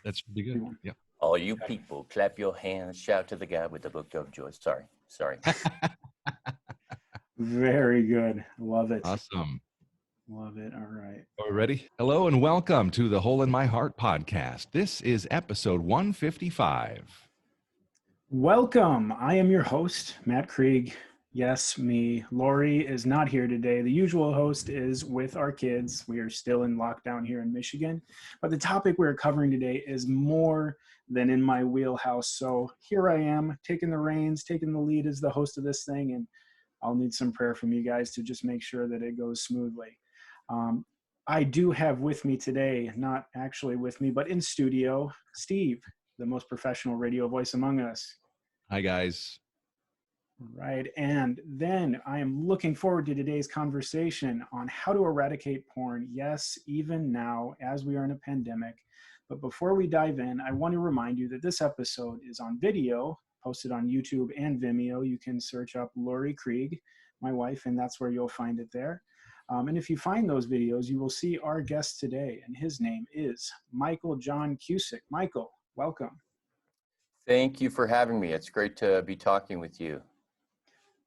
That's pretty good. Yeah. All you people, clap your hands, shout to the guy with the book of joy. Sorry. Very good. Love it. Awesome. Love it. All right. Are we ready? Hello and welcome to the Hole in My Heart podcast. This is episode 155. Welcome. I am your host, Matt Krieg. Yes, me. Lori is not here today. The usual host is with our kids. We are still in lockdown here in Michigan. But the topic we're covering today is more than in my wheelhouse. So here I am, taking the reins, taking the lead as the host of this thing. And I'll need some prayer from you guys to just make sure that it goes smoothly. I do have with me today, not actually with me, but in studio, Steve, the most professional radio voice among us. Hi, guys. Right. And then I am looking forward to today's conversation on how to eradicate porn. Yes, even now, as we are in a pandemic. But before we dive in, I want to remind you that this episode is on video, posted on YouTube and Vimeo. You can search up Lori Krieg, my wife, and that's where you'll find it there. And if you find those videos, you will see our guest today, and his name is Michael John Cusick. Michael, welcome. Thank you for having me. It's great to be talking with you.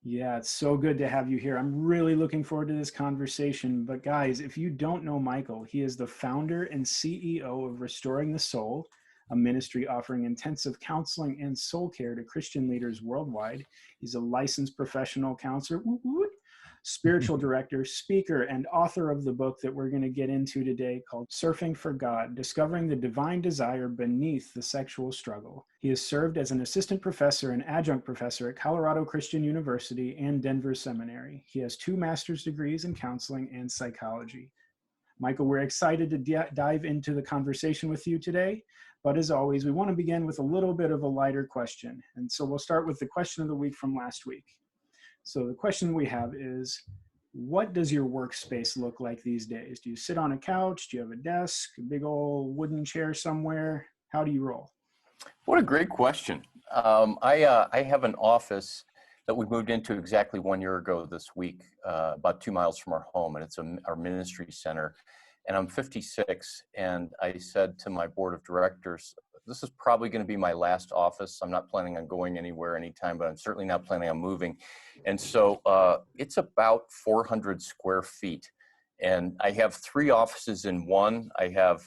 Yeah, it's so good to have you here. I'm really looking forward to this conversation. But guys, if you don't know Michael, he is the founder and CEO of Restoring the Soul, a ministry offering intensive counseling and soul care to Christian leaders worldwide. He's a licensed professional counselor, spiritual director, speaker, and author of the book that we're going to get into today called Surfing for God, Discovering the Divine Desire Beneath the Sexual Struggle. He has served as an assistant professor and adjunct professor at Colorado Christian University and Denver Seminary. He has 2 master's degrees in counseling and psychology. Michael, we're excited to dive into the conversation with you today. But as always, we want to begin with a little bit of a lighter question. And so we'll start with the question of the week from last week. So the question we have is, what does your workspace look like these days? Do you sit on a couch? Do you have a desk, a big old wooden chair somewhere? How do you roll? What a great question. I have an office that we moved into exactly 1 year ago this week, about 2 miles from our home, and it's our ministry center. And I'm 56, and I said to my board of directors, this is probably going to be my last office. I'm not planning on going anywhere anytime, but I'm certainly not planning on moving. And so it's about 400 square feet. And I have 3 offices in one. I have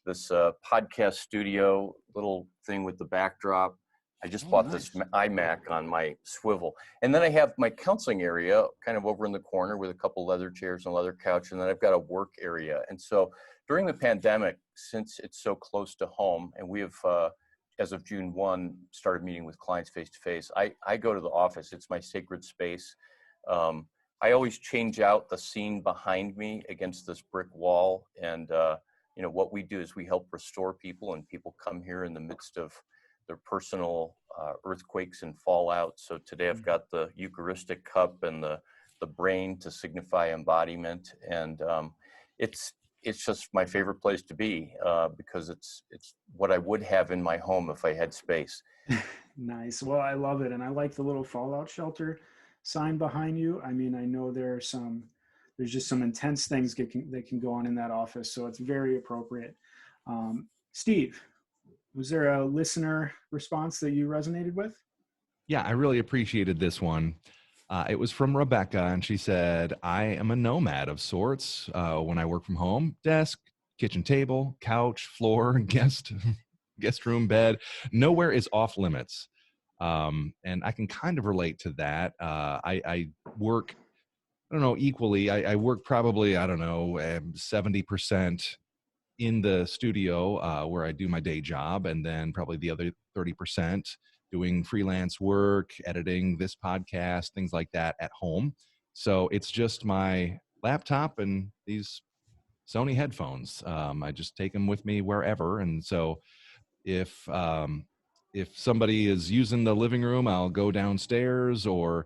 this podcast studio, little thing with the backdrop. I just bought this iMac on my swivel. And then I have my counseling area kind of over in the corner with a couple leather chairs and a leather couch. And then I've got a work area. And so during the pandemic, since it's so close to home, and we have, as of June 1, started meeting with clients face-to-face, I go to the office. It's my sacred space. I always change out the scene behind me against this brick wall. And, what we do is we help restore people, and people come here in the midst of their personal earthquakes and fallout. So today I've got the Eucharistic cup and the brain to signify embodiment. And it's just my favorite place to be because it's what I would have in my home if I had space. Nice. Well, I love it. And I like the little fallout shelter sign behind you. I mean, I know there's just some intense things that can go on in that office. So it's very appropriate. Steve, was there a listener response that you resonated with? Yeah, I really appreciated this one. It was from Rebecca, and she said, I am a nomad of sorts when I work from home. Desk, kitchen table, couch, floor, guest room, bed. Nowhere is off limits. And I can kind of relate to that. I work, I don't know, equally. I work probably, 70% in the studio where I do my day job, and then probably the other 30% doing freelance work, editing this podcast, things like that at home. So it's just my laptop and these Sony headphones. I just take them with me wherever. And so if somebody is using the living room, I'll go downstairs or,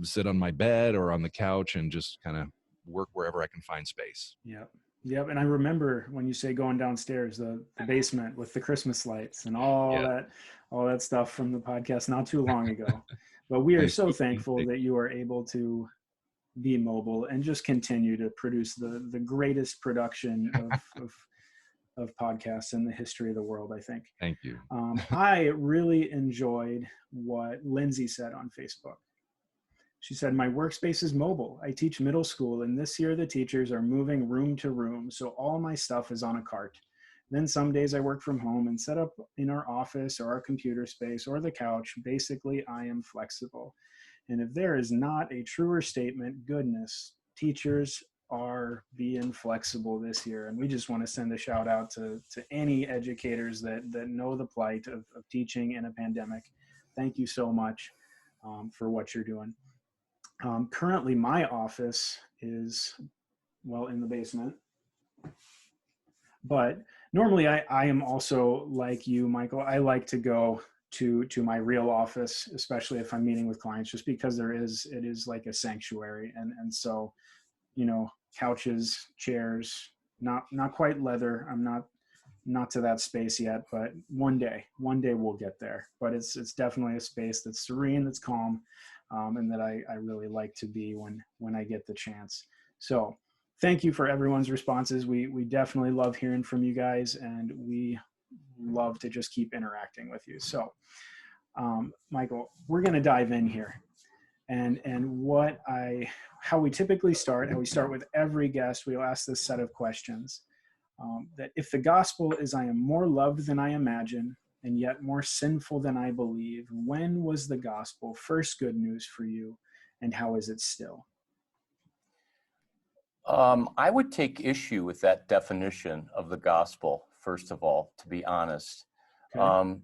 sit on my bed or on the couch and just kind of work wherever I can find space. Yep. And I remember when you say going downstairs, the basement with the Christmas lights and all that stuff from the podcast not too long ago. But we are so thankful that you are able to be mobile and just continue to produce the greatest production of of podcasts in the history of the world, I think. Thank you. I really enjoyed what Lindsay said on Facebook. She said, my workspace is mobile. I teach middle school, and this year the teachers are moving room to room, so all my stuff is on a cart. Then some days I work from home and set up in our office or our computer space or the couch. Basically, I am flexible. And if there is not a truer statement, goodness, teachers are being flexible this year. And we just want to send a shout out to any educators that know the plight of teaching in a pandemic. Thank you so much for what you're doing. Currently, my office is, well, in the basement. But normally I am also like you, Michael. I like to go to my real office, especially if I'm meeting with clients, just because it is like a sanctuary. And so, you know, couches, chairs, not quite leather. I'm not to that space yet, but one day we'll get there. But it's definitely a space that's serene, that's calm, and that I really like to be when I get the chance. So thank you for everyone's responses. We definitely love hearing from you guys, and we love to just keep interacting with you. So Michael, we're going to dive in here. And how we typically start, how we start with every guest, we'll ask this set of questions. That if the gospel is I am more loved than I imagine, and yet more sinful than I believe, when was the gospel first good news for you, and how is it still? I would take issue with that definition of the gospel, first of all, to be honest. Okay.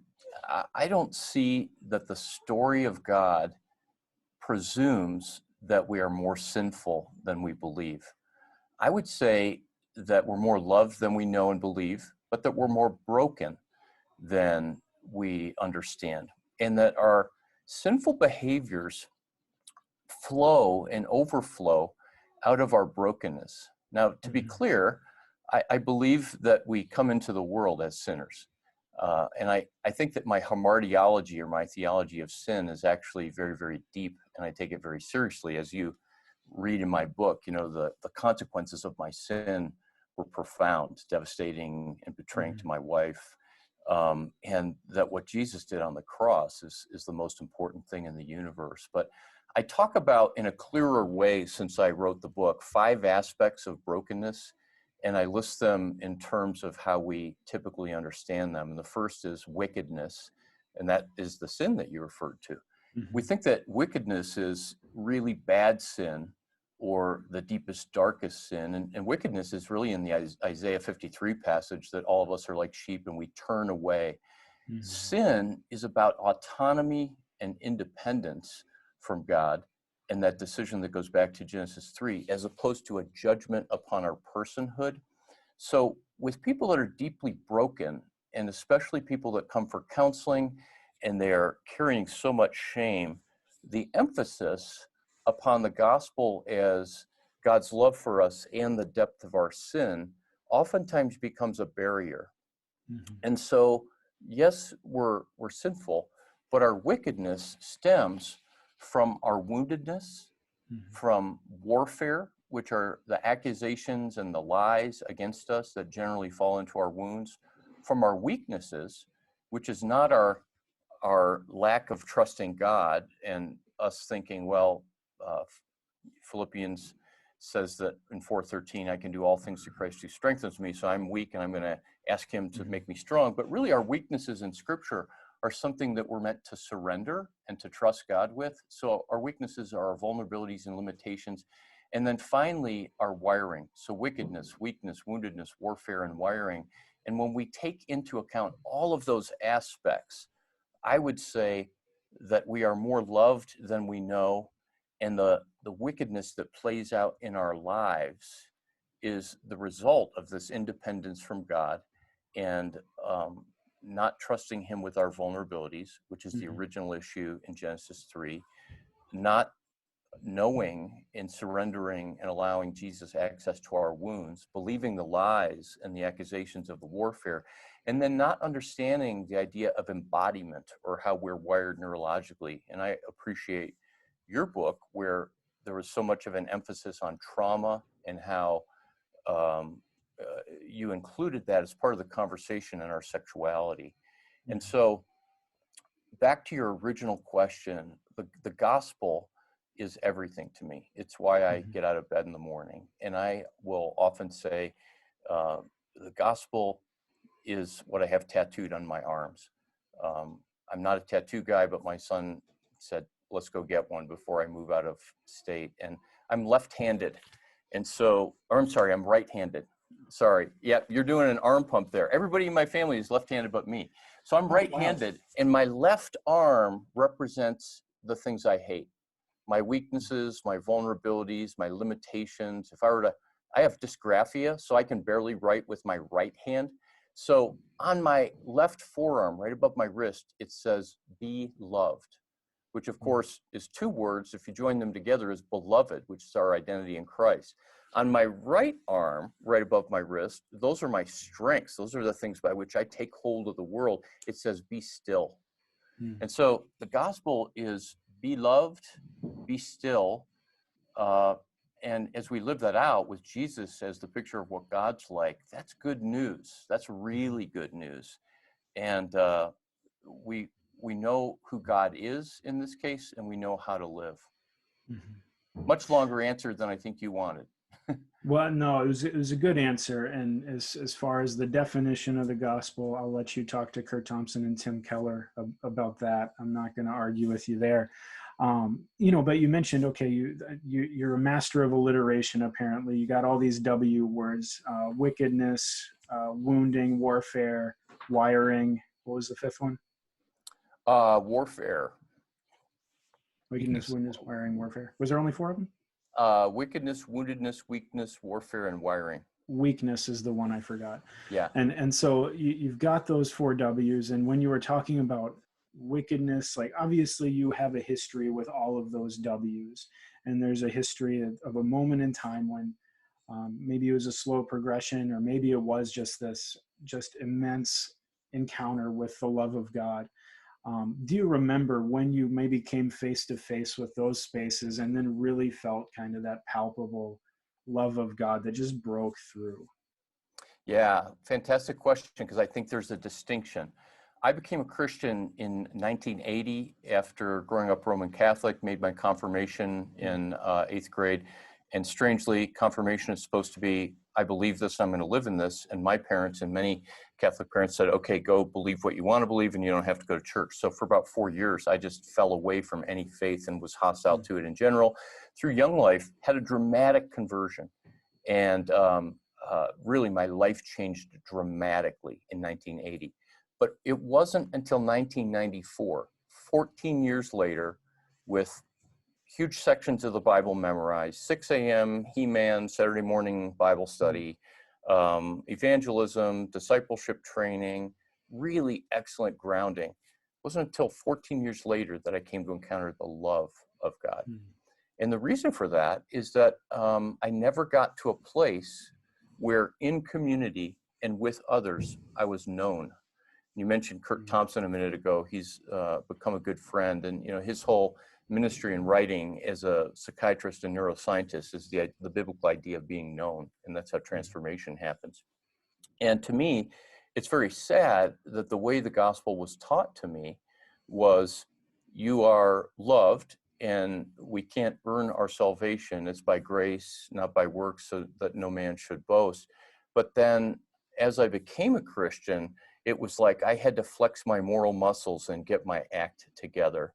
I don't see that the story of God presumes that we are more sinful than we believe. I would say that we're more loved than we know and believe, but that we're more broken than we understand, and that our sinful behaviors flow and overflow out of our brokenness. Now, to be clear, I believe that we come into the world as sinners. And I think that my hamartiology, or my theology of sin, is actually very, very deep, and I take it very seriously. As you read in my book, you know, the consequences of my sin were profound, devastating, and betraying to my wife. And that what Jesus did on the cross is the most important thing in the universe. But I talk about, in a clearer way since I wrote the book, 5 aspects of brokenness, and I list them in terms of how we typically understand them. And the first is wickedness, and that is the sin that you referred to. Mm-hmm. We think that wickedness is really bad sin, or the deepest, darkest sin. And wickedness is really in the Isaiah 53 passage, that all of us are like sheep and we turn away. Mm-hmm. Sin is about autonomy and independence from God, and that decision that goes back to Genesis 3, as opposed to a judgment upon our personhood. So with people that are deeply broken, and especially people that come for counseling and they're carrying so much shame, the emphasis upon the gospel as God's love for us and the depth of our sin oftentimes becomes a barrier. Mm-hmm. And so, yes, we're sinful, but our wickedness stems from our woundedness, mm-hmm. from warfare, which are the accusations and the lies against us that generally fall into our wounds, from our weaknesses, which is not our lack of trusting God and us thinking, well, Philippians says that in 4:13, I can do all things through Christ who strengthens me, so I'm weak and I'm going to ask him to make me strong. But really, our weaknesses in Scripture are something that we're meant to surrender and to trust God with. So our weaknesses are our vulnerabilities and limitations. And then finally, our wiring. So wickedness, weakness, woundedness, warfare, and wiring. And when we take into account all of those aspects, I would say that we are more loved than we know. And the wickedness that plays out in our lives is the result of this independence from God, and not trusting him with our vulnerabilities, which is the original issue in Genesis 3, not knowing and surrendering and allowing Jesus access to our wounds, believing the lies and the accusations of the warfare, and then not understanding the idea of embodiment, or how we're wired neurologically. And I appreciate your book, where there was so much of an emphasis on trauma, and how you included that as part of the conversation in our sexuality. And so back to your original question, the gospel is everything to me. It's why I get out of bed in the morning. And I will often say, the gospel is what I have tattooed on my arms. I'm not a tattoo guy, but my son said, let's go get one before I move out of state. And I'm left-handed. And so, or I'm sorry, I'm right-handed. Sorry. Yeah, you're doing an arm pump there. Everybody in my family is left-handed but me. So I'm right-handed, and my left arm represents the things I hate. My weaknesses, my vulnerabilities, my limitations. I have dysgraphia, so I can barely write with my right hand. So on my left forearm, right above my wrist, it says, be loved, which of course is two words. If you join them together, is beloved, which is our identity in Christ. On my right arm, right above my wrist, those are my strengths. Those are the things by which I take hold of the world. It says, be still. And so the gospel is be loved, be still. And as we live that out with Jesus as the picture of what God's like, that's good news. That's really good news. And we know who God is in this case, and we know how to live. Much longer answer than I think you wanted. Well, no, it was a good answer. And as far as the definition of the gospel, I'll let you talk to Kurt Thompson and Tim Keller about that. I'm not going to argue with you there. But you mentioned, okay, you're a master of alliteration. Apparently, you got all these W words: wickedness, wounding, warfare, wiring. What was the fifth one? Warfare. Wickedness, woundedness, wiring, warfare. Was there only four of them? Wickedness, woundedness, weakness, warfare, and wiring. Weakness is the one I forgot. Yeah. And so you've got those four W's. And when you were talking about wickedness, like obviously you have a history with all of those W's. And there's a history of a moment in time when maybe it was a slow progression, or maybe it was just immense encounter with the love of God. Do you remember when you maybe came face to face with those spaces and then really felt kind of that palpable love of God that just broke through? Yeah, fantastic question, because I think there's a distinction. I became a Christian in 1980 after growing up Roman Catholic, made my confirmation in 8th grade. And strangely, confirmation is supposed to be, I believe this, I'm going to live in this. And my parents and many Catholic parents said, okay, go believe what you want to believe and you don't have to go to church. So for about 4 years, I just fell away from any faith and was hostile to it in general. Through young life, had a dramatic conversion. And really, my life changed dramatically in 1980. But it wasn't until 1994, 14 years later, with huge sections of the Bible memorized, 6 a.m. He-Man, Saturday morning Bible study, evangelism, discipleship training, really excellent grounding. It wasn't until 14 years later that I came to encounter the love of God. And the reason for that is that I never got to a place where in community and with others, I was known. You mentioned Kurt Thompson a minute ago. He's become a good friend, and his whole ministry and writing as a psychiatrist and neuroscientist is the biblical idea of being known, and that's how transformation happens. And to me, it's very sad that the way the gospel was taught to me was, you are loved and we can't earn our salvation. It's by grace, not by works, so that no man should boast. But then as I became a Christian, it was like I had to flex my moral muscles and get my act together.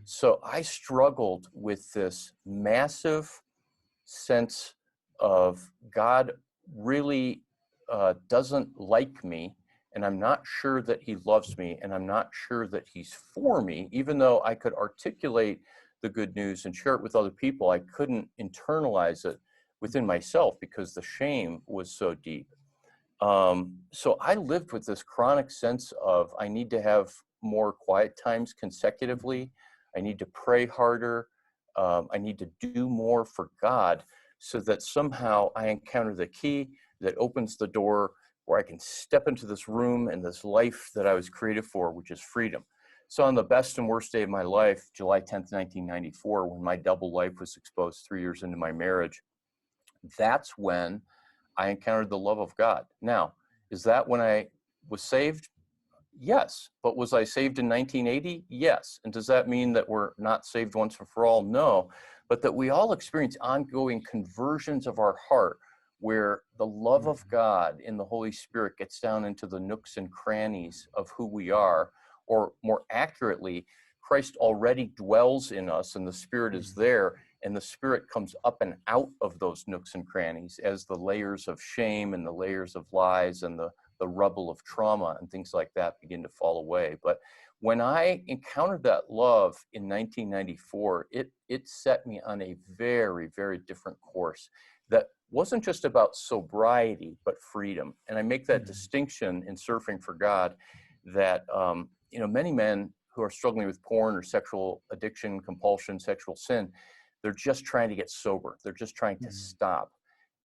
So I struggled with this massive sense of God really doesn't like me, and I'm not sure that he loves me, and I'm not sure that he's for me. Even though I could articulate the good news and share it with other people, I couldn't internalize it within myself because the shame was so deep. So I lived with this chronic sense of, I need to have more quiet times consecutively. I need to pray harder. I need to do more for God, so that somehow I encounter the key that opens the door where I can step into this room and this life that I was created for, which is freedom. So on the best and worst day of my life, July 10th, 1994, when my double life was exposed 3 years into my marriage, that's when I encountered the love of God. Now, is that when I was saved? Yes. But was I saved in 1980? Yes. And does that mean that we're not saved once and for all? No. But that we all experience ongoing conversions of our heart where the love of God in the Holy Spirit gets down into the nooks and crannies of who we are, or more accurately, Christ already dwells in us and the Spirit is there, and the Spirit comes up and out of those nooks and crannies as the layers of shame and the layers of lies and the rubble of trauma and things like that begin to fall away. But when I encountered that love in 1994, it set me on a very, very different course that wasn't just about sobriety, but freedom. And I make that distinction in Surfing for God that, many men who are struggling with porn or sexual addiction, compulsion, sexual sin, they're just trying to get sober. They're just trying to stop.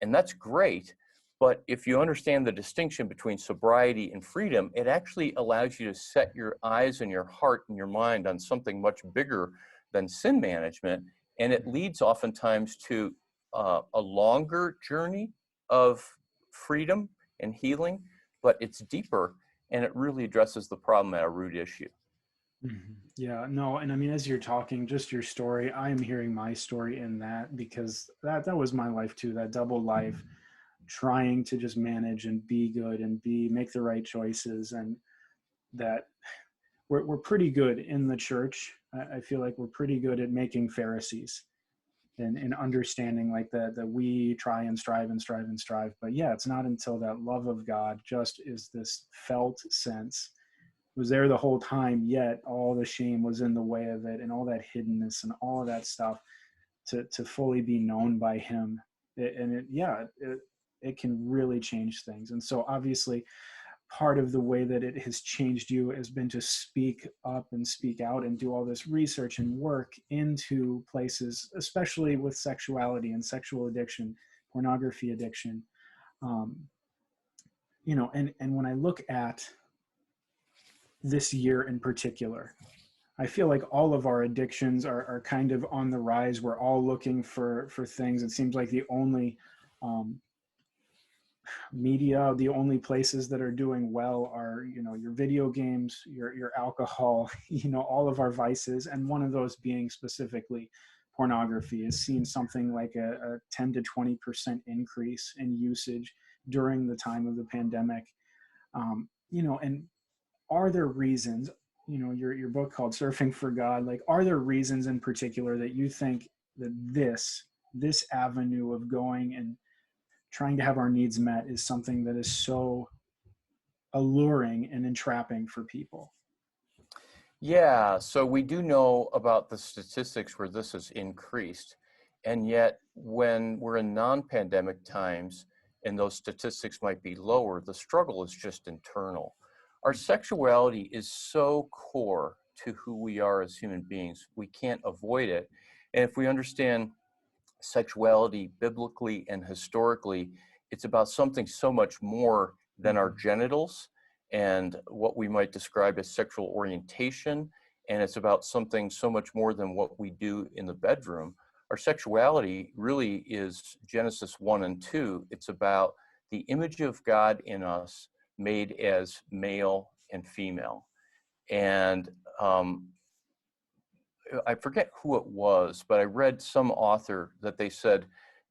And that's great. But if you understand the distinction between sobriety and freedom, it actually allows you to set your eyes and your heart and your mind on something much bigger than sin management. And it leads oftentimes to a longer journey of freedom and healing, but it's deeper and it really addresses the problem at a root issue. Yeah, no, and I mean, as you're talking, just your story, I am hearing my story in that, because that was my life too, that double life, trying to just manage and be good and make the right choices. And that we're pretty good in the church. I feel like we're pretty good at making Pharisees and understanding like that we try and strive and strive and strive. But yeah, it's not until that love of God just is this felt sense was there the whole time, yet all the shame was in the way of it and all that hiddenness and all of that stuff to fully be known by him. It can really change things. And so obviously part of the way that it has changed you has been to speak up and speak out and do all this research and work into places, especially with sexuality and sexual addiction, pornography addiction. And when I look at this year in particular, I feel like all of our addictions are kind of on the rise. We're all looking for things. It seems like the only media, the only places that are doing well are, your video games, your alcohol, all of our vices. And one of those being specifically pornography is seeing something like a 10 to 20% increase in usage during the time of the pandemic. And are there reasons, your book called Surfing for God, like, are there reasons in particular that you think that this avenue of going and trying to have our needs met is something that is so alluring and entrapping for people? Yeah, so we do know about the statistics where this has increased. And yet, when we're in non-pandemic times and those statistics might be lower, the struggle is just internal. Our sexuality is so core to who we are as human beings, we can't avoid it. And if we understand sexuality biblically and historically, it's about something so much more than our genitals and what we might describe as sexual orientation. And it's about something so much more than what we do in the bedroom. Our sexuality really is Genesis 1 and 2. It's about the image of God in us made as male and female. And I forget who it was, but I read some author that they said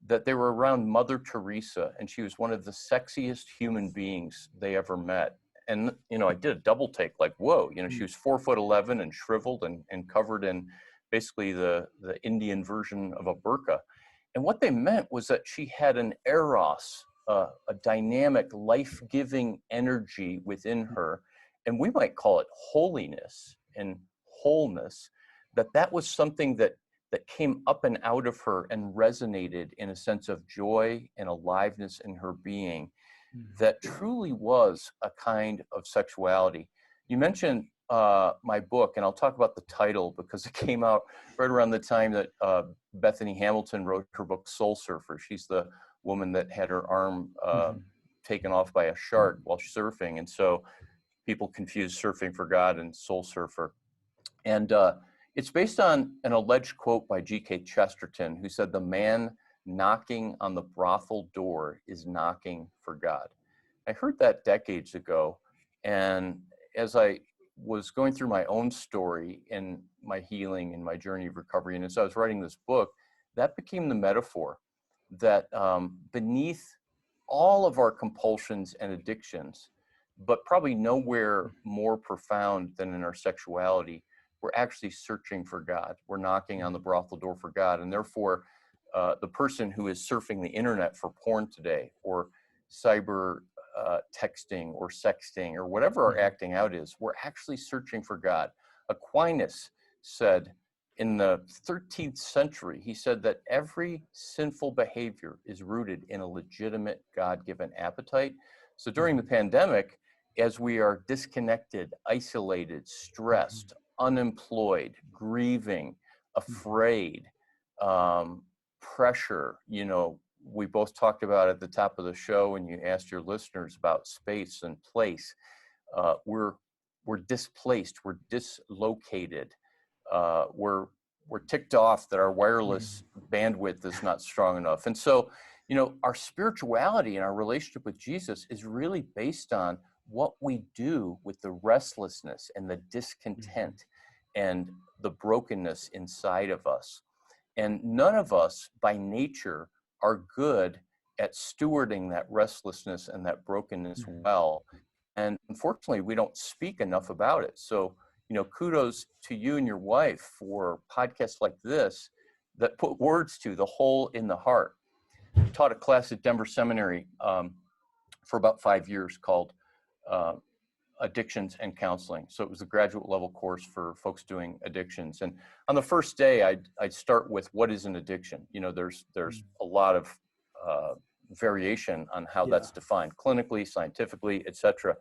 that they were around Mother Teresa and she was one of the sexiest human beings they ever met. And, I did a double take, like, whoa, she was 4'11" and shriveled and covered in basically the Indian version of a burqa. And what they meant was that she had an eros, a dynamic, life-giving energy within her. And we might call it holiness and wholeness, that was something that came up and out of her and resonated in a sense of joy and aliveness in her being that truly was a kind of sexuality. You mentioned my book, and I'll talk about the title because it came out right around the time that Bethany Hamilton wrote her book, Soul Surfer. She's the woman that had her arm taken off by a shark while surfing. And so people confuse Surfing for God and Soul Surfer. And it's based on an alleged quote by G.K. Chesterton, who said, "The man knocking on the brothel door is knocking for God. I heard that decades ago. And as I was going through my own story and my healing and my journey of recovery, and as I was writing this book, that became the metaphor that beneath all of our compulsions and addictions, but probably nowhere more profound than in our sexuality, we're actually searching for God. We're knocking on the brothel door for God. And therefore, the person who is surfing the internet for porn today, or cyber texting or sexting, or whatever our acting out is, we're actually searching for God. Aquinas said in the 13th century, he said that every sinful behavior is rooted in a legitimate God-given appetite. So during the pandemic, as we are disconnected, isolated, stressed, unemployed, grieving, afraid, pressure, we both talked about at the top of the show, and you asked your listeners about space and place. We're displaced, we're dislocated, we're ticked off that our wireless bandwidth is not strong enough. And so, our spirituality and our relationship with Jesus is really based on what we do with the restlessness and the discontent and the brokenness inside of us. And none of us by nature are good at stewarding that restlessness and that brokenness well. And unfortunately, we don't speak enough about it. So, kudos to you and your wife for podcasts like this that put words to the hole in the heart. I taught a class at Denver Seminary for about 5 years called Addictions and Counseling. So it was a graduate level course for folks doing addictions. And on the first day, I'd start with what is an addiction. There's a lot of variation on how that's defined clinically, scientifically, etc.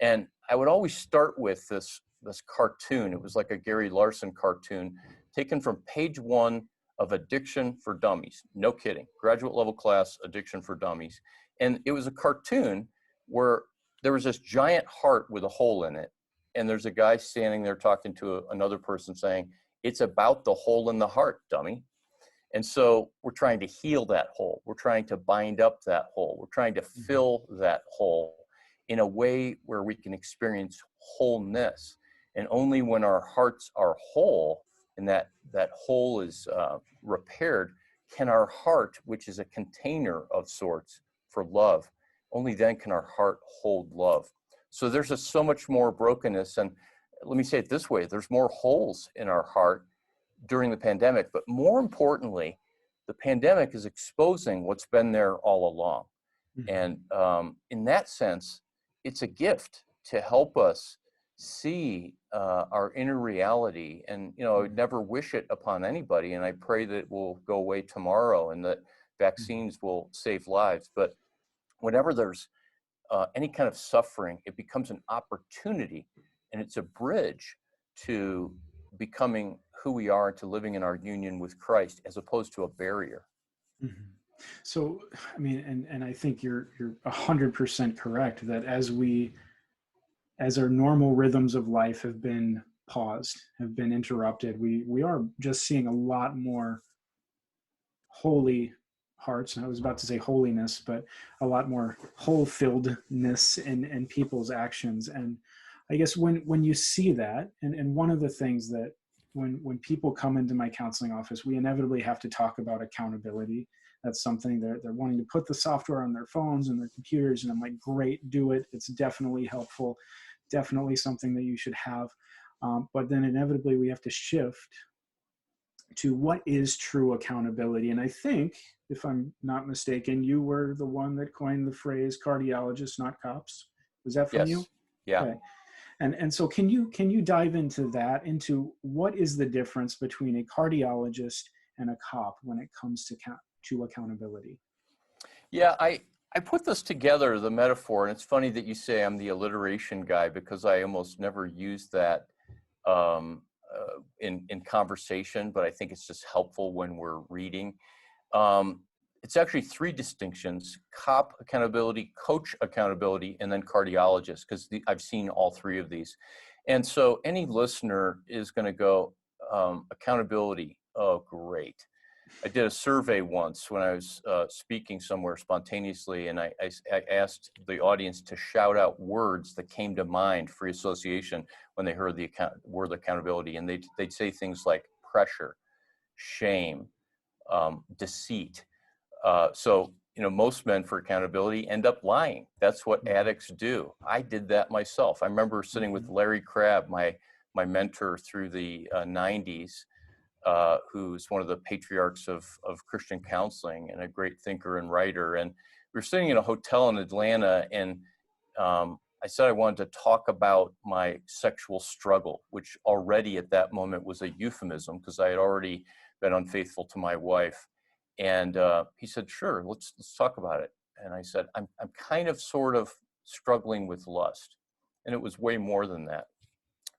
And I would always start with this cartoon. It was like a Gary Larson cartoon taken from page 1 of Addiction for Dummies. No kidding. Graduate level class, Addiction for Dummies. And it was a cartoon where there was this giant heart with a hole in it. And there's a guy standing there talking to another person saying, "It's about the hole in the heart, dummy." And so we're trying to heal that hole. We're trying to bind up that hole. We're trying to fill that hole in a way where we can experience wholeness. And only when our hearts are whole and that hole is repaired, can our heart, which is a container of sorts for love, only then can our heart hold love. So there's so much more brokenness. And let me say it this way, there's more holes in our heart during the pandemic, but more importantly, the pandemic is exposing what's been there all along. And in that sense, it's a gift to help us see our inner reality. And, I would never wish it upon anybody. And I pray that it will go away tomorrow and that vaccines will save lives. But whenever there's any kind of suffering, it becomes an opportunity, and it's a bridge to becoming who we are, to living in our union with Christ, as opposed to a barrier. So, I mean, and I think you're 100% correct that as our normal rhythms of life have been paused, have been interrupted, we are just seeing a lot more holy hearts. And I was about to say holiness, but a lot more hole-filledness in people's actions. And I guess when you see that, and one of the things that when people come into my counseling office, we inevitably have to talk about accountability. That's something they're wanting to put the software on their phones and their computers. And I'm like, great, do it. It's definitely helpful. Definitely something that you should have. But then inevitably we have to shift to what is true accountability. And I think, if I'm not mistaken, you were the one that coined the phrase cardiologists, not cops. Was that from you? Yeah. Okay. And so can you dive into that, into what is the difference between a cardiologist and a cop when it comes to accountability? Yeah, I put this together, the metaphor, and it's funny that you say I'm the alliteration guy, because I almost never use that in conversation, but I think it's just helpful when we're reading. It's actually 3 distinctions: cop accountability, coach accountability, and then cardiologist, because I've seen all 3 of these. And so any listener is going to go, accountability, oh, great. I did a survey once when I was speaking somewhere spontaneously, and I asked the audience to shout out words that came to mind, free association, when they heard the word accountability, and they'd say things like pressure, shame, deceit. So, most men for accountability end up lying. That's what addicts do. I did that myself. I remember sitting with Larry Crabb, my mentor through the 90s, who's one of the patriarchs of Christian counseling and a great thinker and writer. And we were sitting in a hotel in Atlanta, and I said I wanted to talk about my sexual struggle, which already at that moment was a euphemism because I had already been unfaithful to my wife. And he said, "Sure, let's talk about it." And I said, I'm kind of sort of struggling with lust. And it was way more than that.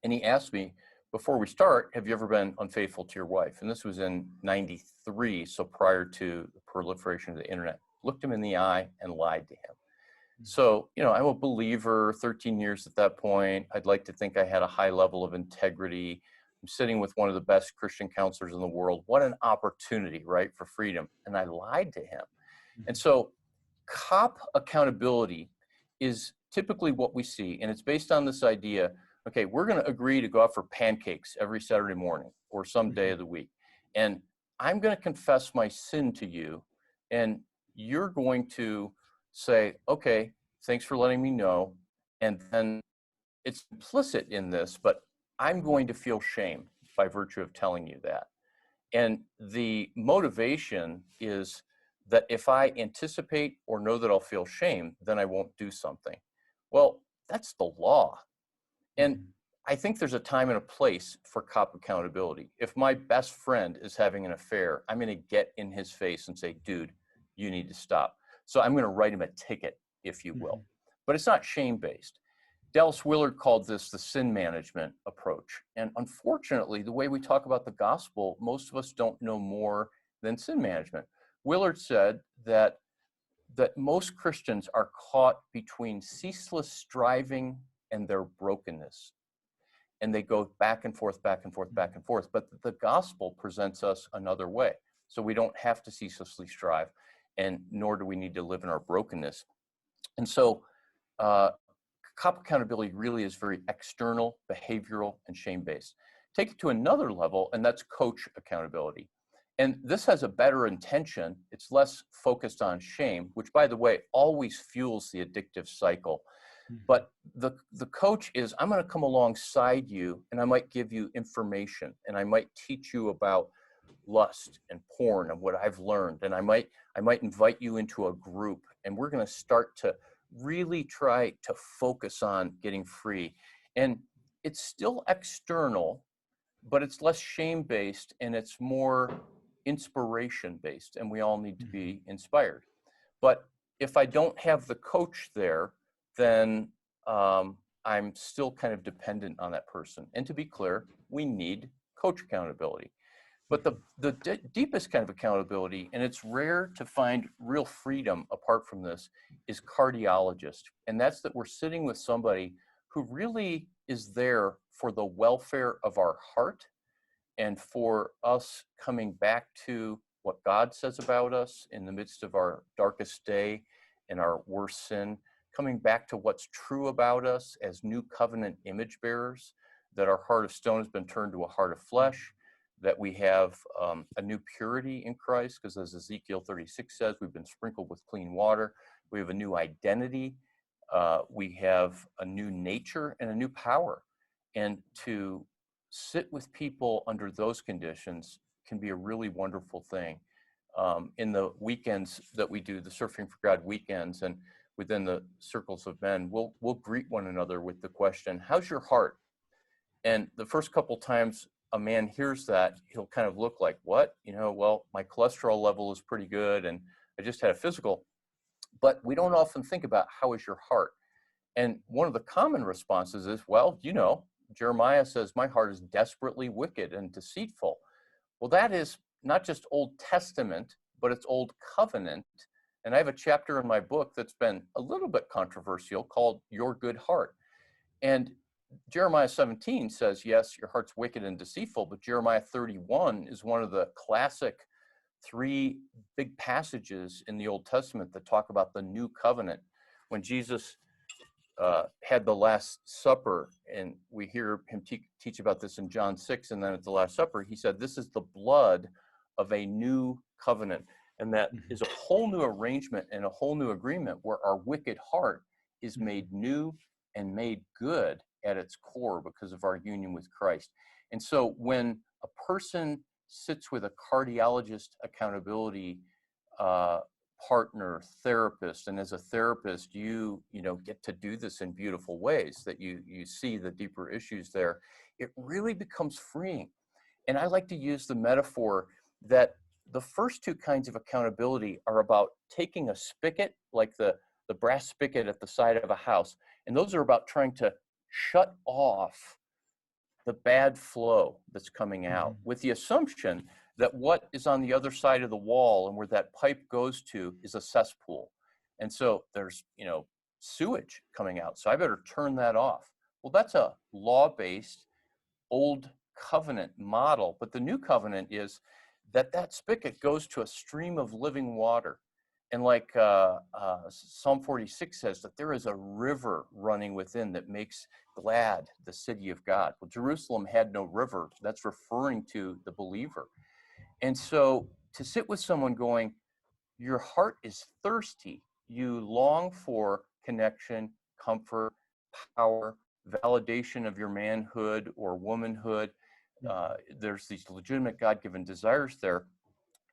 And he asked me, before we start, have you ever been unfaithful to your wife? And this was in 93, so prior to the proliferation of the internet. Looked him in the eye and lied to him. So, I'm a believer, 13 years at that point. I'd like to think I had a high level of integrity. I'm sitting with one of the best Christian counselors in the world. What an opportunity, right, for freedom. And I lied to him. And so cop accountability is typically what we see. And it's based on this idea, okay, we're going to agree to go out for pancakes every Saturday morning or some day of the week. And I'm going to confess my sin to you. And you're going to say, okay, thanks for letting me know. And then it's implicit in this, but I'm going to feel shame by virtue of telling you that. And the motivation is that if I anticipate or know that I'll feel shame, then I won't do something. Well, that's the law. And I think there's a time and a place for cop accountability. If my best friend is having an affair, I'm going to get in his face and say, dude, you need to stop. So I'm going to write him a ticket, if you will. But it's not shame-based. Dallas Willard called this the sin management approach. And unfortunately, the way we talk about the gospel, most of us don't know more than sin management. Willard said that most Christians are caught between ceaseless striving and their brokenness. And they go back and forth, back and forth, back and forth. But the gospel presents us another way. So we don't have to ceaselessly strive, and nor do we need to live in our brokenness. And so cop accountability really is very external, behavioral, and shame-based. Take it to another level, and that's coach accountability. And this has a better intention. It's less focused on shame, which, by the way, always fuels the addictive cycle. But the coach is, I'm going to come alongside you, and I might give you information, and I might teach you about lust and porn and what I've learned. And I might invite you into a group, and we're going to start to really try to focus on getting free. And it's still external, but it's less shame-based and it's more inspiration-based, and we all need to be inspired. But if I don't have the coach there, then I'm still kind of dependent on that person. And to be clear, we need coach accountability. But the deepest kind of accountability, and it's rare to find real freedom apart from this, is cardiologist. And that's that we're sitting with somebody who really is there for the welfare of our heart and for us coming back to what God says about us in the midst of our darkest day and our worst sin, coming back to what's true about us as new covenant image bearers, that our heart of stone has been turned to a heart of flesh, that we have a new purity in Christ, because as Ezekiel 36 says, we've been sprinkled with clean water. We have a new identity. We have a new nature and a new power. And to sit with people under those conditions can be a really wonderful thing. In the weekends that we do, the Surfing for God weekends, and within the circles of men, we'll greet one another with the question, how's your heart? And the first couple times a man hears that, he'll kind of look like, what? Well, my cholesterol level is pretty good, and I just had a physical. But we don't often think about, how is your heart? And one of the common responses is, well, Jeremiah says, my heart is desperately wicked and deceitful. Well, that is not just Old Testament, but it's Old Covenant. And I have a chapter in my book that's been a little bit controversial called Your Good Heart. And Jeremiah 17 says, yes, your heart's wicked and deceitful, but Jeremiah 31 is one of the classic three big passages in the Old Testament that talk about the new covenant. When Jesus had the Last Supper, and we hear him teach about this in John 6, and then at the Last Supper, he said, this is the blood of a new covenant. And that is a whole new arrangement and a whole new agreement where our wicked heart is made new and made good at its core because of our union with Christ. And so when a person sits with a cardiologist accountability partner, therapist, and as a therapist, you get to do this in beautiful ways that you see the deeper issues there, it really becomes freeing. And I like to use the metaphor that the first two kinds of accountability are about taking a spigot, like the brass spigot at the side of a house, and those are about trying to shut off the bad flow that's coming out with the assumption that what is on the other side of the wall and where that pipe goes to is a cesspool. And so there's, sewage coming out. So I better turn that off. Well, that's a law-based old covenant model, but the new covenant is that spigot goes to a stream of living water. And like Psalm 46 says, that there is a river running within that makes glad the city of God. Well, Jerusalem had no river. That's referring to the believer. And so to sit with someone going, your heart is thirsty. You long for connection, comfort, power, validation of your manhood or womanhood. There's these legitimate God-given desires there.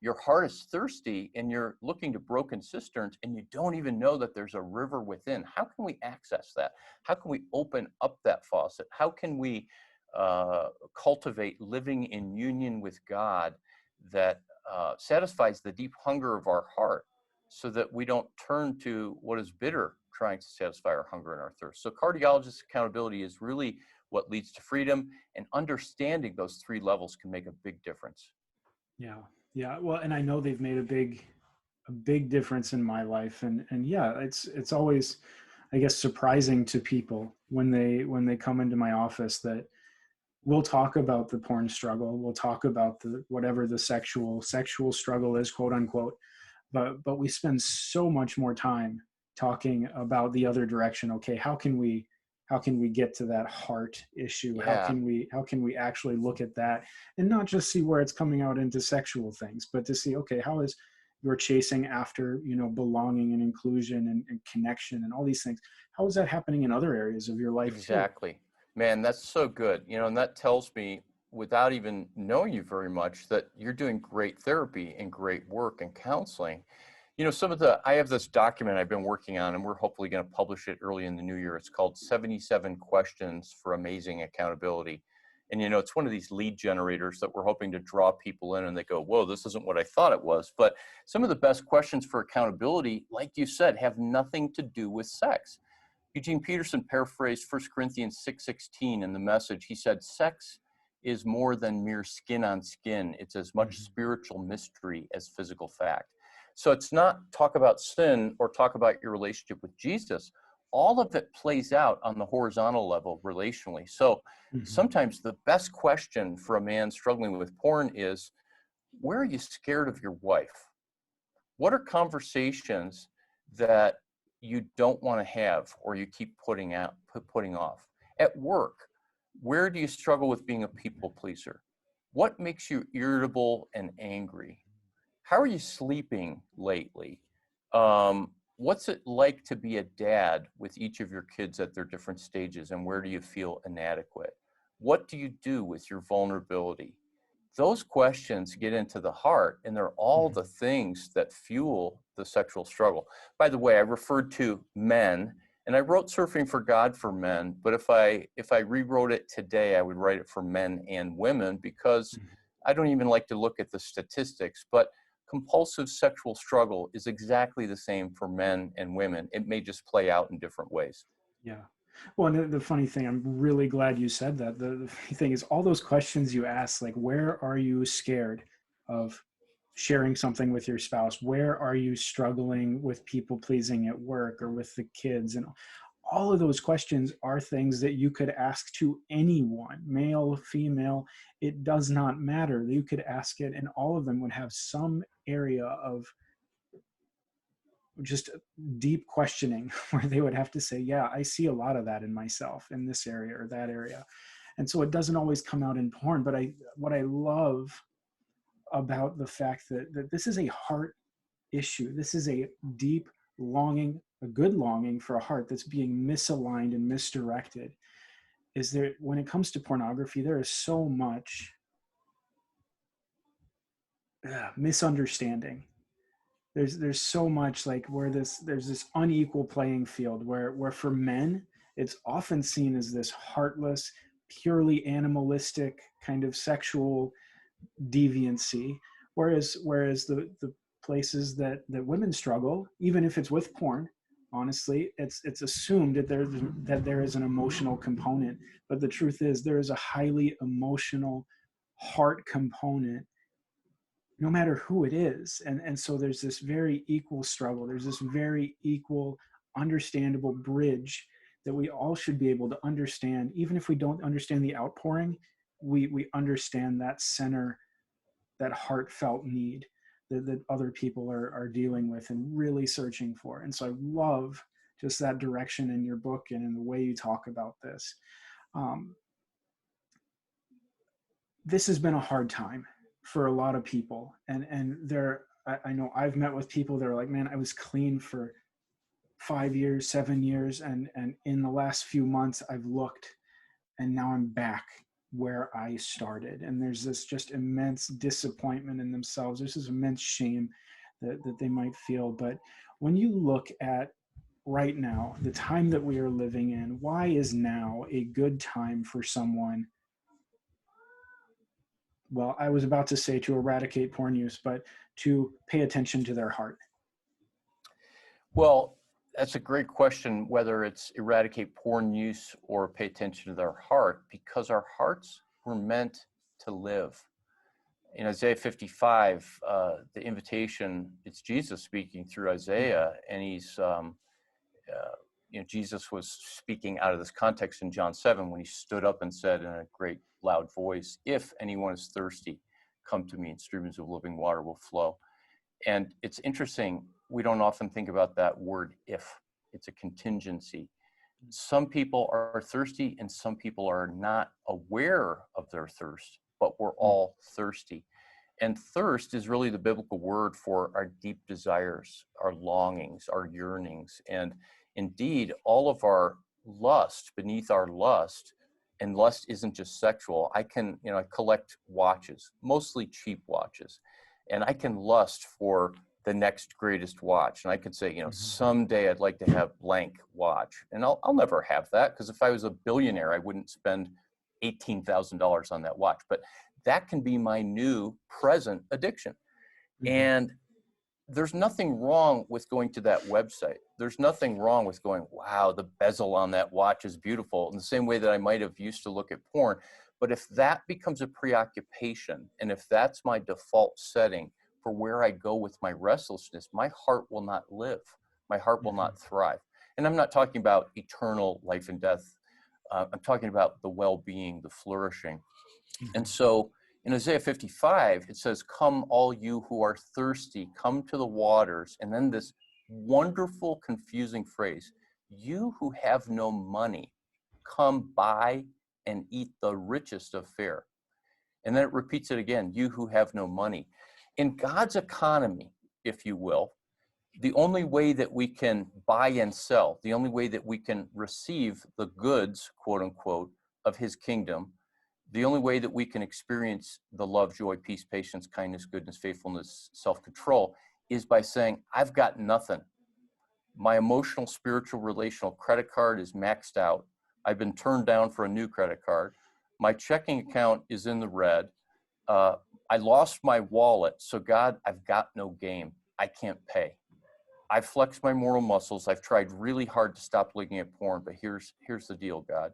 Your heart is thirsty and you're looking to broken cisterns and you don't even know that there's a river within. How can we access that? How can we open up that faucet? How can we cultivate living in union with God that satisfies the deep hunger of our heart so that we don't turn to what is bitter trying to satisfy our hunger and our thirst? So cardiologist accountability is really what leads to freedom, and understanding those three levels can make a big difference. Yeah. Well, and I know they've made a big difference in my life. And yeah, it's always, I guess, surprising to people when they come into my office that we'll talk about the porn struggle. We'll talk about whatever the sexual struggle is, quote unquote. But we spend so much more time talking about the other direction. Okay, how can we get to that heart issue? Yeah. How can we actually look at that and not just see where it's coming out into sexual things, but to see, okay, how is you're chasing after, belonging and inclusion and connection and all these things. How is that happening in other areas of your life? Exactly. Too? Man, that's so good. And that tells me, without even knowing you very much, that you're doing great therapy and great work and counseling. I have this document I've been working on, and we're hopefully going to publish it early in the new year. It's called 77 Questions for Amazing Accountability. And, it's one of these lead generators that we're hoping to draw people in and they go, whoa, this isn't what I thought it was. But some of the best questions for accountability, like you said, have nothing to do with sex. Eugene Peterson paraphrased 1 Corinthians 6:16 in the Message. He said, sex is more than mere skin on skin. It's as much spiritual mystery as physical fact. So it's not talk about sin or talk about your relationship with Jesus. All of it plays out on the horizontal level relationally. So sometimes the best question for a man struggling with porn is, where are you scared of your wife? What are conversations that you don't want to have or you keep putting off? At work, where do you struggle with being a people pleaser? What makes you irritable and angry? How are you sleeping lately? What's it like to be a dad with each of your kids at their different stages, and where do you feel inadequate? What do you do with your vulnerability? Those questions get into the heart, and they're all the things that fuel the sexual struggle. By the way, I referred to men, and I wrote Surfing for God for men, but if I rewrote it today, I would write it for men and women, because I don't even like to look at the statistics, but compulsive sexual struggle is exactly the same for men and women. It may just play out in different ways. Yeah. Well, and the funny thing, I'm really glad you said that. The funny thing is, all those questions you ask, like, where are you scared of sharing something with your spouse? Where are you struggling with people pleasing at work or with the kids? And all of those questions are things that you could ask to anyone, male, female, it does not matter. You could ask it, and all of them would have some area of just deep questioning where they would have to say, yeah, I see a lot of that in myself in this area or that area. And so it doesn't always come out in porn, but what I love about the fact that this is a heart issue. This is a deep longing, a good longing for a heart that's being misaligned and misdirected. Is there, when it comes to pornography, there is so much misunderstanding. There's so much like where there's this unequal playing field where for men, it's often seen as this heartless, purely animalistic kind of sexual deviancy, whereas the places that women struggle, even if it's with porn, honestly, it's assumed that there is an emotional component, but the truth is there is a highly emotional heart component no matter who it is. And so there's this very equal struggle, there's this very equal understandable bridge that we all should be able to understand. Even if we don't understand the outpouring, we understand that center, that heartfelt need that other people are dealing with and really searching for. And so I love just that direction in your book and in the way you talk about this. This has been a hard time for a lot of people. And I know I've met with people that are like, man, I was clean for 5 years, 7 years. And in the last few months I've looked and now I'm back where I started. And there's this just immense disappointment in themselves. There's this immense shame that they might feel. But when you look at right now, the time that we are living in, why is now a good time for someone? Well, I was about to say to eradicate porn use, but to pay attention to their heart. Well, that's a great question, whether it's eradicate porn use or pay attention to their heart, because our hearts were meant to live. In Isaiah 55, the invitation, it's Jesus speaking through Isaiah, and he's, Jesus was speaking out of this context in John 7 when he stood up and said in a great loud voice, "If anyone is thirsty, come to me and streams of living water will flow." And it's interesting, we don't often think about that word if. It's a contingency. Some people are thirsty and some people are not aware of their thirst, but we're all thirsty. And thirst is really the biblical word for our deep desires, our longings, our yearnings. And indeed, all of our lust, beneath our lust, and lust isn't just sexual. I collect watches, mostly cheap watches, and I can lust for the next greatest watch. And I could say, someday I'd like to have blank watch. And I'll never have that, because if I was a billionaire, I wouldn't spend $18,000 on that watch. But that can be my new present addiction. Mm-hmm. And there's nothing wrong with going to that website. There's nothing wrong with going, wow, the bezel on that watch is beautiful, in the same way that I might have used to look at porn. But if that becomes a preoccupation, and if that's my default setting for where I go with my restlessness, my heart will not live. My heart will not thrive. And I'm not talking about eternal life and death. I'm talking about the well-being, the flourishing. And so in Isaiah 55, it says, "Come all you who are thirsty, come to the waters." And then this wonderful, confusing phrase, "You who have no money, come buy and eat the richest of fare." And then it repeats it again, "You who have no money." In God's economy, if you will, the only way that we can buy and sell, the only way that we can receive the goods, quote unquote, of his kingdom, the only way that we can experience the love, joy, peace, patience, kindness, goodness, faithfulness, self-control, is by saying, I've got nothing. My emotional, spiritual, relational credit card is maxed out. I've been turned down for a new credit card. My checking account is in the red. I lost my wallet. So God, I've got no game. I can't pay. I've flexed my moral muscles. I've tried really hard to stop looking at porn, but here's the deal, God.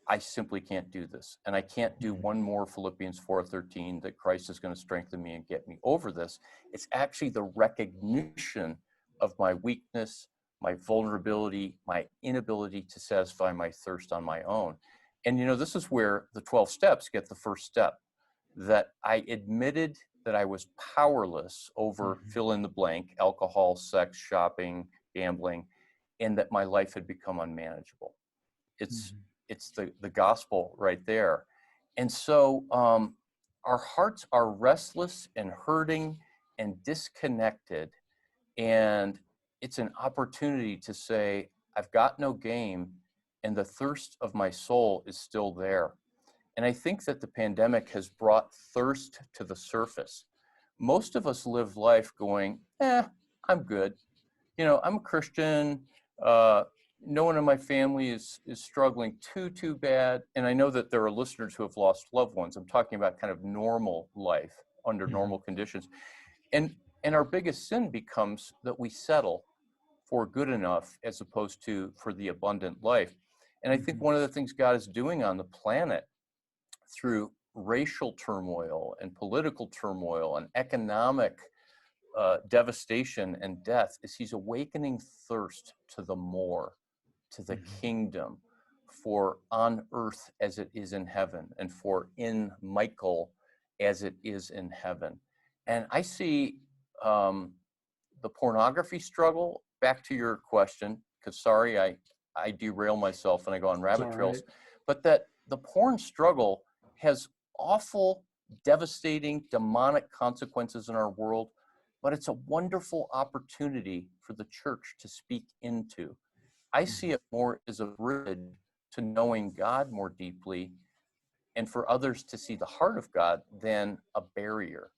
I simply can't do this. And I can't do one more Philippians 4:13 that Christ is going to strengthen me and get me over this. It's actually the recognition of my weakness, my vulnerability, my inability to satisfy my thirst on my own. And, this is where the 12 steps get the first step, that I admitted that I was powerless over fill in the blank, alcohol, sex, shopping, gambling, and that my life had become unmanageable. It's the gospel right there. And so our hearts are restless and hurting and disconnected. And it's an opportunity to say, I've got no game, and the thirst of my soul is still there. And I think that the pandemic has brought thirst to the surface. Most of us live life going, I'm good. I'm a Christian. No one in my family is struggling too bad. And I know that there are listeners who have lost loved ones. I'm talking about kind of normal life under normal conditions. And our biggest sin becomes that we settle for good enough as opposed to for the abundant life. And I think one of the things God is doing on the planet through racial turmoil and political turmoil and economic devastation and death is he's awakening thirst to the more, to the kingdom, for on earth as it is in heaven, and for in Michael as it is in heaven. And I see the pornography struggle, back to your question, because sorry, I derail myself and I go on rabbit trails, but that the porn struggle has awful, devastating, demonic consequences in our world, but it's a wonderful opportunity for the church to speak into. I see it more as a bridge to knowing God more deeply, and for others to see the heart of God than a barrier.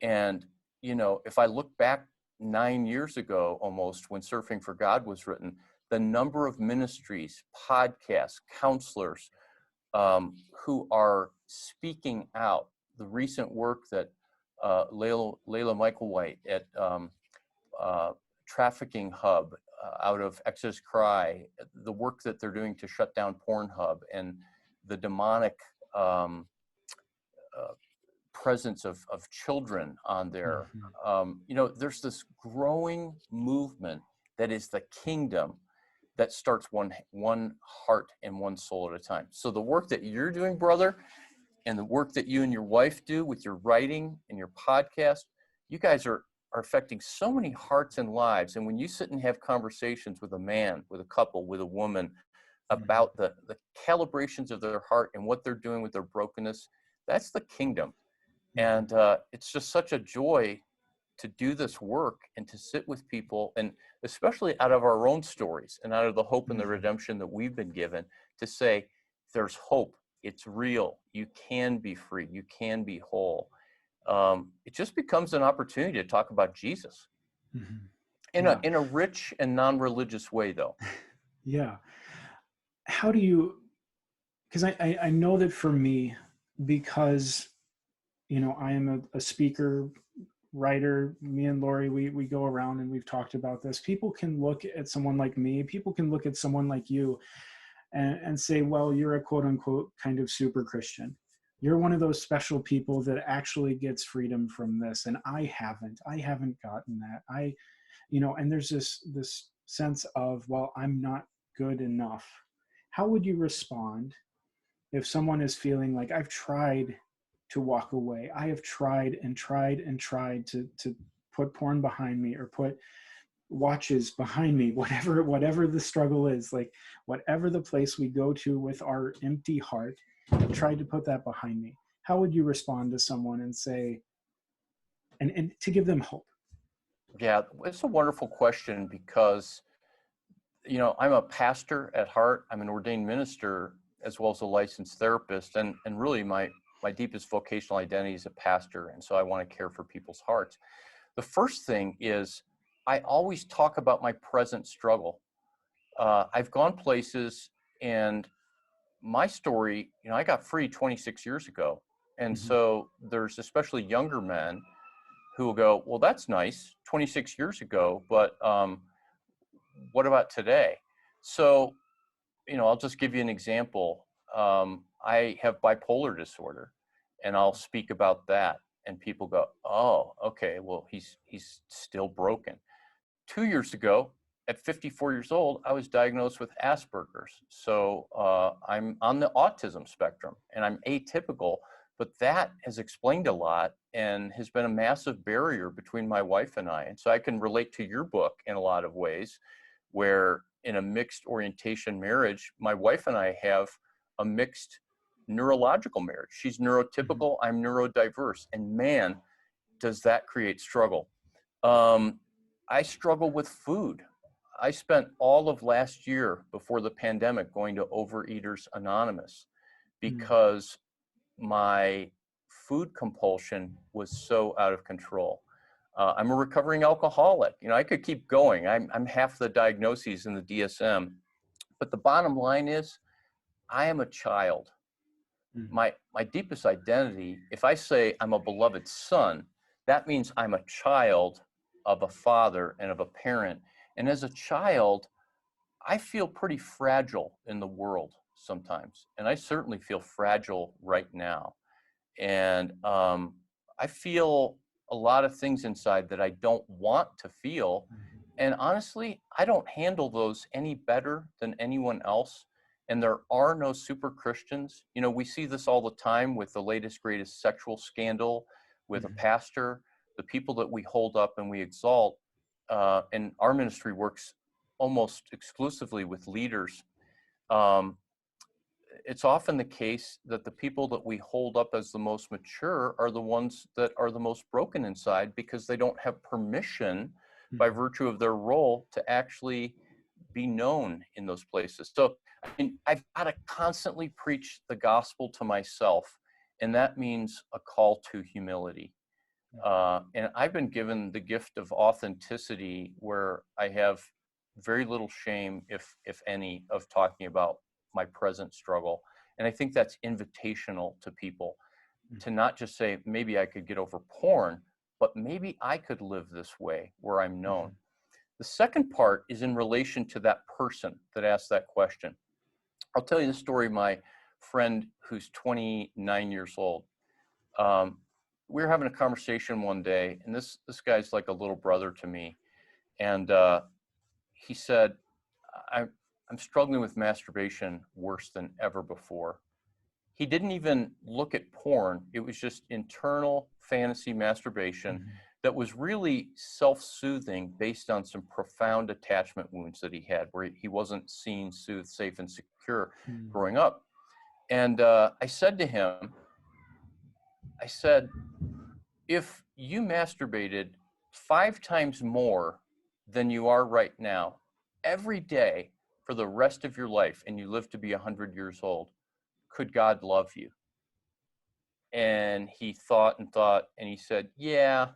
And, if I look back 9 years ago, almost, when Surfing for God was written, the number of ministries, podcasts, counselors who are speaking out, the recent work that Layla Michael White at Trafficking Hub out of Exodus Cry, the work that they're doing to shut down Pornhub, and the demonic presence of children on there. There's this growing movement that is the kingdom that starts one heart and one soul at a time. So the work that you're doing, brother, and the work that you and your wife do with your writing and your podcast, you guys are affecting so many hearts and lives. And when you sit and have conversations with a man, with a couple, with a woman about the calibrations of their heart and what they're doing with their brokenness, that's the kingdom. And it's just such a joy to do this work and to sit with people, and especially out of our own stories and out of the hope and the redemption that we've been given, to say there's hope. It's real. You can be free. You can be whole. It just becomes an opportunity to talk about Jesus in a rich and non-religious way, though. Yeah. How do you, because I know that for me, because, I am a speaker, writer, me and Lori, we go around and we've talked about this. People can look at someone like me, people can look at someone like you and say, well, you're a quote unquote kind of super Christian. You're one of those special people that actually gets freedom from this. And I haven't gotten that. And there's this sense of, well, I'm not good enough. How would you respond if someone is feeling like, I've tried to walk away, I have tried and tried and tried to put porn behind me, or put watches behind me, whatever the struggle is, like whatever the place we go to with our empty heart, I've tried to put that behind me. How would you respond to someone and say, and to give them hope? Yeah, it's a wonderful question, because, I'm a pastor at heart. I'm an ordained minister as well as a licensed therapist. And really my deepest vocational identity is a pastor. And so I want to care for people's hearts. The first thing is, I always talk about my present struggle. I've gone places, and my story, I got free 26 years ago. And so there's especially younger men who will go, well, that's nice, 26 years ago, but what about today? So, I'll just give you an example. I have bipolar disorder, and I'll speak about that, and people go, oh, okay, well, he's still broken. 2 years ago, at 54 years old, I was diagnosed with Asperger's. So I'm on the autism spectrum and I'm atypical, but that has explained a lot and has been a massive barrier between my wife and I. And so I can relate to your book in a lot of ways, where in a mixed orientation marriage, my wife and I have a mixed neurological marriage. She's neurotypical, I'm neurodiverse, and man, does that create struggle. I struggle with food. I spent all of last year before the pandemic going to Overeaters Anonymous because my food compulsion was so out of control. I'm a recovering alcoholic. You know, I could keep going. I'm half the diagnoses in the DSM, but the bottom line is I am a child. My deepest identity, if I say I'm a beloved son, that means I'm a child of a father and of a parent. And as a child, I feel pretty fragile in the world sometimes. And I certainly feel fragile right now. And I feel a lot of things inside that I don't want to feel. And honestly, I don't handle those any better than anyone else. And there are no super Christians. You know, we see this all the time with the latest, greatest sexual scandal with a pastor, the people that we hold up and we exalt. And our ministry works almost exclusively with leaders. It's often the case that the people that we hold up as the most mature are the ones that are the most broken inside because they don't have permission by virtue of their role to actually be known in those places. So I mean, I've got to constantly preach the gospel to myself, and that means a call to humility. And I've been given the gift of authenticity where I have very little shame, if any, of talking about my present struggle. And I think that's invitational to people to not just say, maybe I could get over porn, but maybe I could live this way where I'm known. The second part is in relation to that person that asked that question. I'll tell you the story of my friend who's 29 years old. We were having a conversation one day, and this guy's like a little brother to me. And he said, I'm struggling with masturbation worse than ever before. He didn't even look at porn. It was just internal fantasy masturbation that was really self-soothing based on some profound attachment wounds that he had, where he wasn't seen, soothed, safe, and secure growing up. And I said to him, if you masturbated 5 times more than you are right now, every day for the rest of your life, and you live to be 100 years old, could God love you? And he thought and thought, and he said, yeah,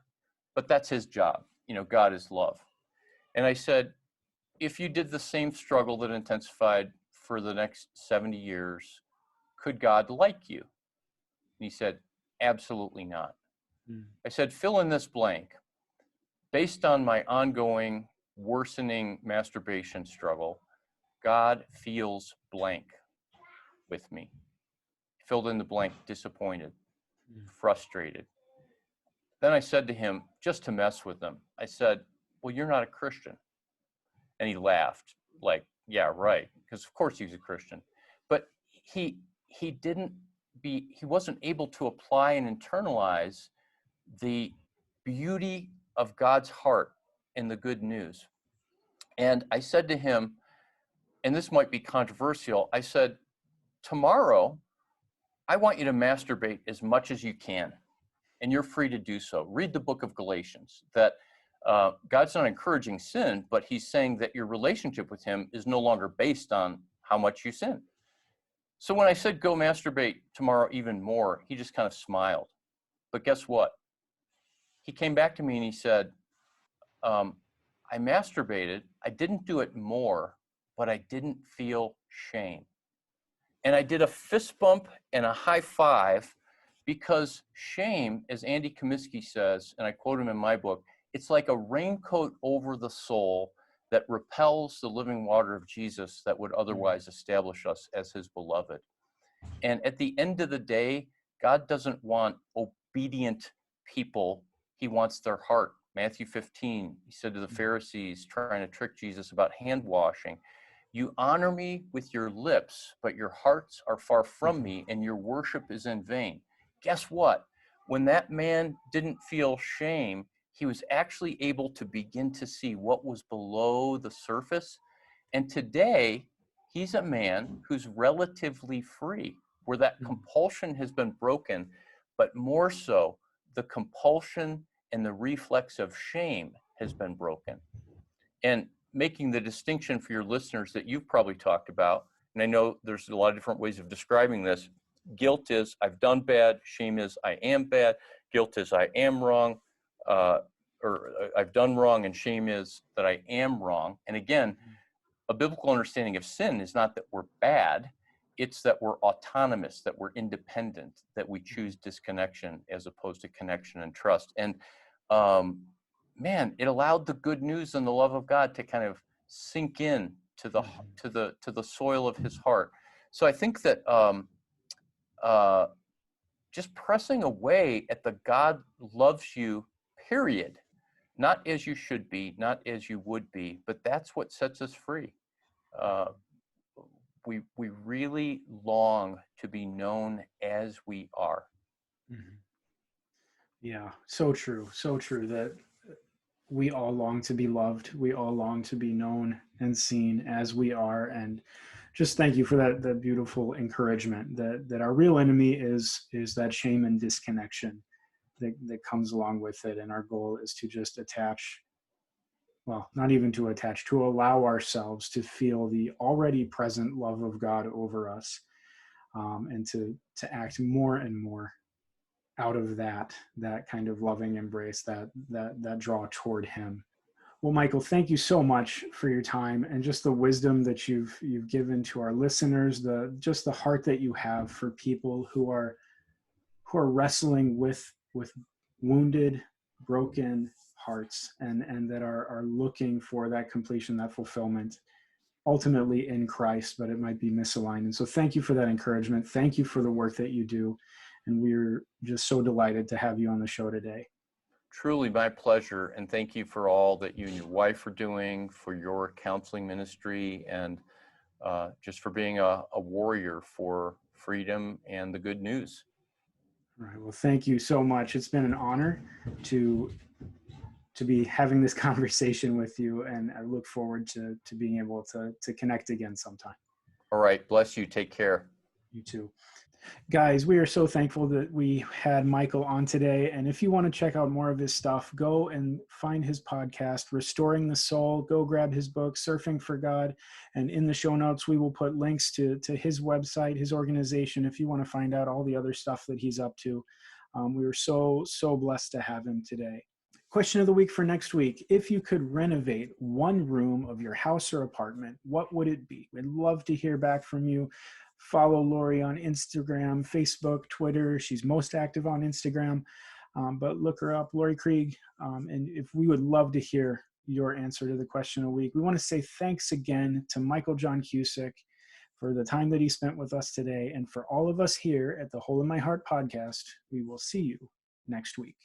but that's his job. You know, God is love. And I said, if you did the same struggle that intensified for the next 70 years, could God like you? And he said, absolutely not. I said, fill in this blank. Based on my ongoing worsening masturbation struggle, God feels blank with me. Filled in the blank, disappointed, frustrated. Then I said to him, just to mess with him, I said, well, you're not a Christian. And he laughed like, yeah, right. Because of course he's a Christian. But he wasn't able to apply and internalize the beauty of God's heart in the good news. And I said to him, and this might be controversial, I said, tomorrow, I want you to masturbate as much as you can, and you're free to do so. Read the book of Galatians, that God's not encouraging sin, but he's saying that your relationship with him is no longer based on how much you sin. So when I said, go masturbate tomorrow even more, he just kind of smiled. But guess what? He came back to me and he said, I masturbated. I didn't do it more, but I didn't feel shame. And I did a fist bump and a high five, because shame, as Andy Comiskey says, and I quote him in my book, it's like a raincoat over the soul that repels the living water of Jesus that would otherwise establish us as his beloved. And at the end of the day, God doesn't want obedient people. He wants their heart, Matthew 15, he said to the Pharisees trying to trick Jesus about hand washing, "You honor me with your lips, but your hearts are far from me, and your worship is in vain." Guess what? When that man didn't feel shame, he was actually able to begin to see what was below the surface. And today, he's a man who's relatively free, where that compulsion has been broken, but more so, the compulsion and the reflex of shame has been broken. And making the distinction for your listeners that you've probably talked about, and I know there's a lot of different ways of describing this. Guilt is I've done bad. Shame is I am bad. Guilt is I am wrong, or I've done wrong, and shame is that I am wrong. And again, a biblical understanding of sin is not that we're bad, it's that we're autonomous, that we're independent, that we choose disconnection as opposed to connection and trust. And man, it allowed the good news and the love of God to kind of sink in to the soil of his heart. So I think that just pressing away at the God loves you, period, not as you should be, not as you would be, but that's what sets us free. We really long to be known as we are. Yeah, so true that we all long to be loved. We all long to be known and seen as we are. And just thank you for that beautiful encouragement that our real enemy is that shame and disconnection that comes along with it. And our goal is to just attach, well, not even to attach, to allow ourselves to feel the already present love of God over us, and to act more and more out of that kind of loving embrace, that draw toward him. Well, Michael, thank you so much for your time and just the wisdom that you've given to our listeners, just the heart that you have for people who are wrestling with wounded, broken hearts, and that are looking for that completion, that fulfillment, ultimately in Christ, but it might be misaligned. And so thank you for that encouragement. Thank you for the work that you do. And we're just so delighted to have you on the show today. Truly my pleasure. And thank you for all that you and your wife are doing, for your counseling ministry, and just for being a warrior for freedom and the good news. All right. Well, thank you so much. It's been an honor to be having this conversation with you, and I look forward to being able to connect again sometime. All right. Bless you. Take care. You too. Guys, we are so thankful that we had Michael on today. And if you want to check out more of his stuff, go and find his podcast, Restoring the Soul. Go grab his book, Surfing for God. And in the show notes, we will put links to his website, his organization, if you want to find out all the other stuff that he's up to. We were so blessed to have him today. Question of the week for next week: if you could renovate one room of your house or apartment, what would it be? We'd love to hear back from you. Follow Lori on Instagram, Facebook, Twitter. She's most active on Instagram, but look her up, Lori Krieg. And if we would love to hear your answer to the question of the week. We want to say thanks again to Michael John Cusick for the time that he spent with us today. And for all of us here at the Hole in My Heart podcast, we will see you next week.